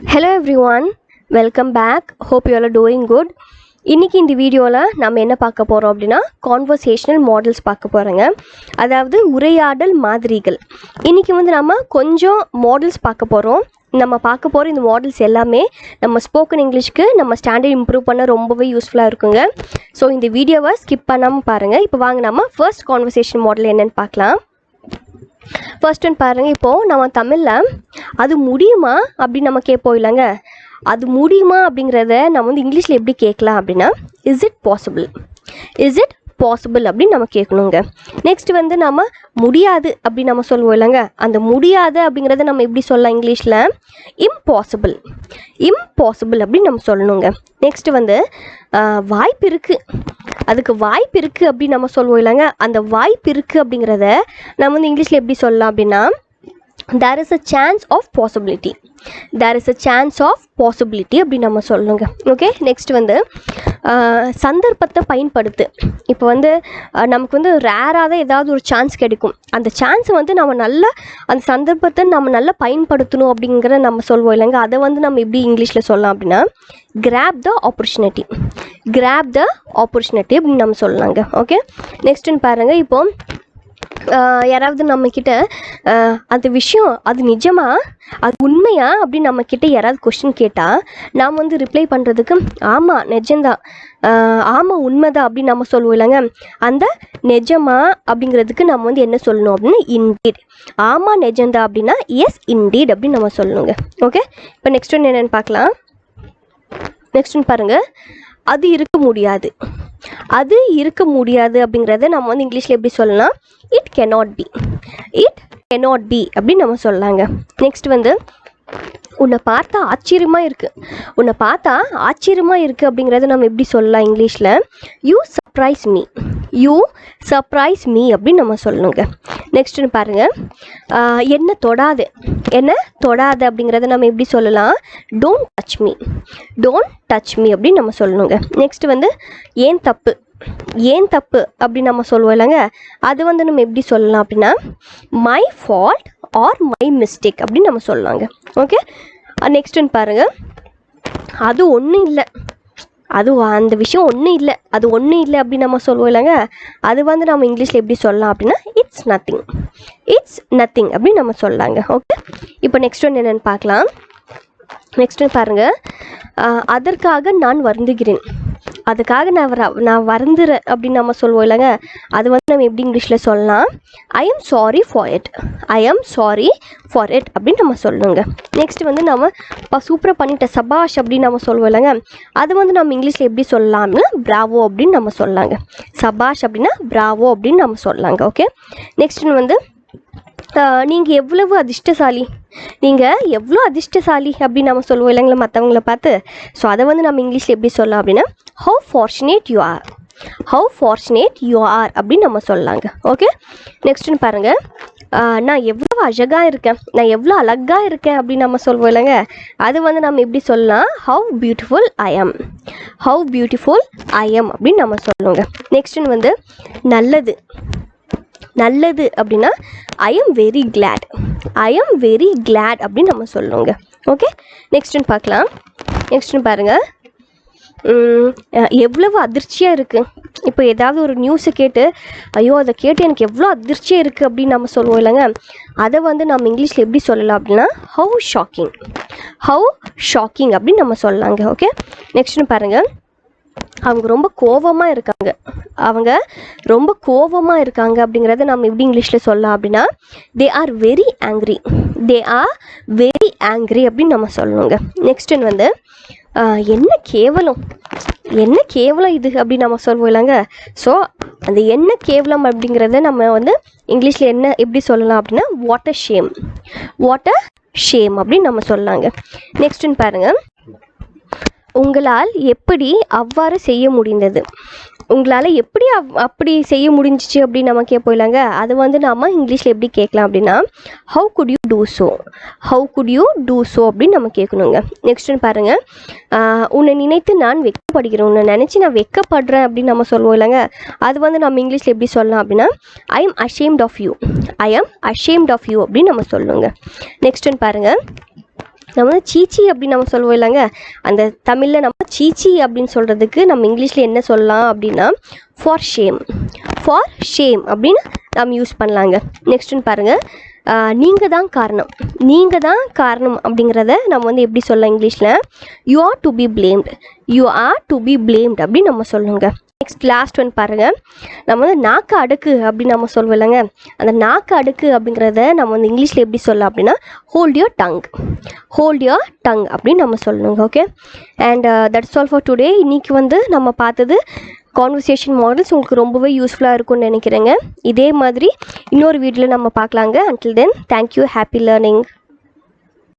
Hello everyone, welcome back. Hope you all are doing good. இன்னைக்கு இந்த வீடியோல நாம என்ன பார்க்க போறோம் அப்படினா conversational models பார்க்க போறோங்க. அதாவது உரையாடல் மாதிரிகள். இன்னைக்கு வந்து நாம கொஞ்சம் மாடல்ஸ் பார்க்க போறோம். நம்ம பார்க்க போற இந்த மாடல்ஸ் எல்லாமே நம்ம ஸ்போக்கன் இங்கிலீஷ்க்கு நம்ம ஸ்டாண்டர்ட் இம்ப்ரூவ் பண்ண ரொம்பவே யூஸ்ஃபுல்லா இருக்குங்க. சோ இந்த வீடியோவை ஸ்கிப் பண்ணாம பாருங்க. இப்போ வாங்க நாம ஃபர்ஸ்ட் கான்வர்சேஷன் மாடல் என்னன்னு பார்க்கலாம். ஃபர்ஸ்ட் ஒன் பாருங்க. இப்போ நம்ம தமிழ்ல அது முடியுமா அப்படி நம்ம கேட்போம் இல்லைங்க. அது முடியுமா அப்படிங்கிறத நம்ம வந்து இங்கிலீஷில் எப்படி கேட்கலாம் அப்படின்னா is it possible, is it possible அப்படின்னு நம்ம கேட்கணுங்க. நெக்ஸ்ட் வந்து நம்ம முடியாது அப்படின்னு நம்ம சொல்லுவோம் இல்லைங்க. அந்த முடியாது அப்படிங்கிறத நம்ம எப்படி சொல்லலாம் இங்கிலீஷில் இம்பாசிபிள், இம்பாசிபிள் அப்படின்னு நம்ம சொல்லணுங்க. நெக்ஸ்ட் வந்து வாய்ப்பு இருக்குது, அதுக்கு வாய்ப்பு இருக்குது அப்படின்னு நம்ம சொல்லுவோம் இல்லைங்க. அந்த வாய்ப்பு இருக்குது அப்படிங்கிறத நம்ம வந்து இங்கிலீஷில் எப்படி சொல்லலாம் அப்படின்னா there is a chance of possibility, there is a chance of possibility அப்படி நம்ம சொல்லணுங்க. ஓகே, நெக்ஸ்ட் வந்து சந்தர்ப்பத்தை பயன்படுத்து. இப்போ வந்து நமக்கு வந்து ரேராக தான் ஏதாவது ஒரு சான்ஸ் கிடைக்கும். அந்த சான்ஸை வந்து நம்ம நல்லா அந்த சந்தர்ப்பத்தை நம்ம நல்லா பயன்படுத்தணும் அப்படிங்கிற நம்ம சொல்வோம் இல்லைங்க. அதை வந்து நம்ம எப்படி இங்கிலீஷில் சொல்லலாம் அப்படின்னா grab the opportunity, grab the opportunity அப்படின்னு நம்ம சொல்லலாங்க. ஓகே, நெக்ஸ்ட்டுன்னு பாருங்கள். இப்போ யாராவது நம்மக்கிட்ட அந்த விஷயம் அது நிஜமா அது உண்மையா அப்படின்னு நம்மக்கிட்ட யாராவது கொஸ்டின் கேட்டால் நாம் வந்து ரிப்ளை பண்ணுறதுக்கு ஆமாம் நிஜம்தான், ஆமாம் உண்மைதான் அப்படின்னு நம்ம சொல்லுவோம் இல்லைங்க. அந்த நிஜமா அப்படிங்கிறதுக்கு நம்ம வந்து என்ன சொல்லணும் அப்படின்னா இன்டீட். ஆமாம் நிஜம்தான் அப்படின்னா எஸ் இன்டீட் அப்படின்னு நம்ம சொல்லணுங்க. ஓகே, இப்போ நெக்ஸ்ட் ஒன்று என்னென்னு பார்க்கலாம். நெக்ஸ்ட் ஒன்று பாருங்கள். அது இருக்க முடியாது, அது இருக்க முடியாது அப்படிங்கிறத நம்ம வந்து இங்கிலீஷில் எப்படி சொல்லலாம் it cannot be, it cannot be அப்படின்னு நம்ம சொல்லலாங்க. நெக்ஸ்ட் வந்து உன்னை பார்த்தா ஆச்சரியமாக இருக்குது, உன்னை பார்த்தா ஆச்சரியமாக இருக்குது அப்படிங்கிறத நம்ம எப்படி சொல்லலாம் இங்கிலீஷில் you surprise me, you surprise me அப்படின்னு நம்ம சொல்லணுங்க. நெக்ஸ்ட்டுன்னு பாருங்கள். என்ன தொடாது, என்ன தொடாது அப்படிங்கிறத நம்ம எப்படி சொல்லலாம் don't touch me, don't touch me அப்படின்னு நம்ம சொல்லணுங்க. நெக்ஸ்ட் வந்து ஏன் தப்பு, ஏன் தப்பு அப்படின்னு நம்ம சொல்லுவோம் இல்லைங்க. அது வந்து நம்ம எப்படி சொல்லலாம் அப்படின்னா my fault R my mistake அப்படின்னு நம்ம சொல்லலாங்க. ஓகே, நெக்ஸ்ட்டுன்னு பாருங்கள். அது ஒன்றும் இல்லை, அது அந்த விஷயம் ஒன்றும் இல்லை, அது ஒன்றும் இல்லை அப்படின்னு நம்ம சொல்லுவோம் இல்லைங்க. அது வந்து நம்ம இங்கிலீஷில் எப்படி சொல்லலாம் அப்படின்னா இட்ஸ் நத்திங், இட்ஸ் நத்திங் அப்படின்னு நம்ம சொல்லலாங்க. ஓகே, இப்போ நெக்ஸ்ட் ஒன்று என்னென்னு பார்க்கலாம். நெக்ஸ்ட் பாருங்கள். அதற்காக நான் வருந்துகிறேன், அதுக்காக நான் வருந்துறேன் அப்படின்னு நம்ம சொல்லுவோம் இல்லைங்க. அது வந்து நம்ம எப்படி இங்கிலீஷில் சொல்லலாம் I am sorry for it, I am sorry for it அப்படின்னு நம்ம சொல்லணுங்க. நெக்ஸ்ட் வந்து நம்ம சூப்பராக பண்ணிட்ட சபாஷ் அப்படின்னு நம்ம சொல்லுவோம் இல்லைங்க. அது வந்து நம்ம இங்கிலீஷில் எப்படி சொல்லலாம்னா பிராவோ அப்படின்னு நம்ம சொல்லலாங்க. சபாஷ் அப்படின்னா பிராவோ அப்படின்னு நம்ம சொல்லலாங்க. ஓகே, நெக்ஸ்ட் வந்து நீங்கள் எவ்வளவு அதிர்ஷ்டசாலி, நீங்கள் எவ்வளோ அதிர்ஷ்டசாலி அப்படின்னு நம்ம சொல்லுவோம் இல்லைங்களா மற்றவங்கள பார்த்து. ஸோ அதை வந்து நம்ம இங்கிலீஷில் எப்படி சொல்லலாம் அப்படின்னா how fortunate you are, how fortunate you are அப்படின்னு நம்ம சொல்லலாங்க. ஓகே, நெக்ஸ்ட்டுன்னு பாருங்கள். நான் எவ்வளோ அழகாக இருக்கேன், நான் எவ்வளோ அழகாக இருக்கேன் அப்படின்னு நம்ம சொல்லுவோம் இல்லைங்க. அது வந்து நம்ம எப்படி சொல்லலாம் how beautiful I am, how beautiful I am அப்படின்னு நம்ம சொல்லுவோங்க. நெக்ஸ்ட்டுன்னு வந்து நல்லது, நல்லது அப்படின்னா I am very glad, I am very glad அப்படின்னு நம்ம சொல்லுவோங்க. ஓகே, நெக்ஸ்ட்டுன்னு பார்க்கலாம். நெக்ஸ்ட்டுன்னு பாருங்கள். எவ்வளவு அதிர்ச்சியாக இருக்குது. இப்போ ஏதாவது ஒரு நியூஸை கேட்டு ஐயோ அதை கேட்டு எனக்கு எவ்வளோ அதிர்ச்சியாக இருக்குது அப்படின்னு நம்ம சொல்லுவோம் இல்லைங்க. அதை வந்து நம்ம இங்கிலீஷில் எப்படி சொல்லலாம் அப்படின்னா ஹவு ஷாக்கிங், ஹவு ஷாக்கிங் அப்படின்னு நம்ம சொல்லலாங்க. ஓகே, நெக்ஸ்ட்டுன்னு பாருங்கள். அவங்க ரொம்ப கோபமாக இருக்காங்க, அவங்க ரொம்ப கோபமாக இருக்காங்க அப்படிங்கிறத நம்ம எப்படி இங்கிலீஷில் சொல்லலாம் அப்படின்னா they are very angry, they are very angry அப்படின்னு நம்ம சொல்லணுங்க. நெக்ஸ்ட்டு வந்து என்ன கேவலம், என்ன கேவலம் இது அப்படின்னு நம்ம சொல்லுவோம் இல்லைங்க. ஸோ அந்த என்ன கேவலம் அப்படிங்கிறத நம்ம வந்து இங்கிலீஷில் என்ன எப்படி சொல்லலாம் அப்படின்னா what a shame, what a shame அப்படின்னு நம்ம சொல்லலாங்க. நெக்ஸ்ட்டுன்னு பாருங்கள். உங்களால் எப்படி அவ்வாறு செய்ய முடிந்தது, உங்களால் எப்படி அப்படி செய்ய முடிஞ்சிச்சு அப்படின்னு நம்ம கேட்போம் இல்லைங்க. அது வந்து நம்ம இங்கிலீஷில் எப்படி கேட்கலாம் அப்படின்னா how could you do so, how could you do so அப்படின்னு நம்ம கேட்கணுங்க. நெக்ஸ்ட்டுன்னு பாருங்கள். உன்னை நினைத்து நான் வெக்கப்படுகிறேன், உன்னை நினச்சி நான் வெக்கப்படுறேன் அப்படின்னு நம்ம சொல்லுவோம் இல்லைங்க. அது வந்து நம்ம இங்கிலீஷில் எப்படி சொல்லலாம் அப்படின்னா I am ashamed of you, I am ashamed of you அப்படின்னு நம்ம சொல்லுவோங்க. நெக்ஸ்ட்டுன்னு பாருங்கள். நம்ம வந்து சீச்சி அப்படின்னு நம்ம சொல்லுவோம் இல்லைங்க, அந்த தமிழில் நம்ம சீச்சி அப்படின்னு சொல்கிறதுக்கு நம்ம இங்கிலீஷில் என்ன சொல்லலாம் அப்படின்னா ஃபார் ஷேம். ஃபார் ஷேம் அப்படின்னு நம்ம யூஸ் பண்ணலாங்க. நெக்ஸ்ட்டுன்னு பாருங்கள், நீங்கள் தான் காரணம். நீங்கள் தான் காரணம் அப்படிங்கிறத நம்ம வந்து எப்படி சொல்லலாம் இங்கிலீஷில்? You are to be blamed. You are to be blamed அப்படின்னு நம்ம சொல்லுங்க. நெக்ஸ்ட் லாஸ்ட் ஒன் பாருங்கள், நம்ம வந்து நாக்கு அடுக்கு அப்படின்னு நம்ம சொல்லுவோம் இல்லைங்க, அந்த நாக்கு அடுக்கு அப்படிங்கிறத நம்ம வந்து இங்கிலீஷில் எப்படி சொல்லலாம் அப்படின்னா hold your tongue. Hold your tongue அப்படின்னு நம்ம சொல்லணுங்க. Okay, and that's all for today. இன்றைக்கி வந்து நம்ம பார்த்தது கான்வர்சேஷன் மாடல்ஸ் உங்களுக்கு ரொம்பவே யூஸ்ஃபுல்லாக இருக்கும்னு நினைக்கிறேங்க. இதே மாதிரி இன்னொரு வீடியோவில் நம்ம பார்க்கலாங்க. Until then, thank you, happy learning.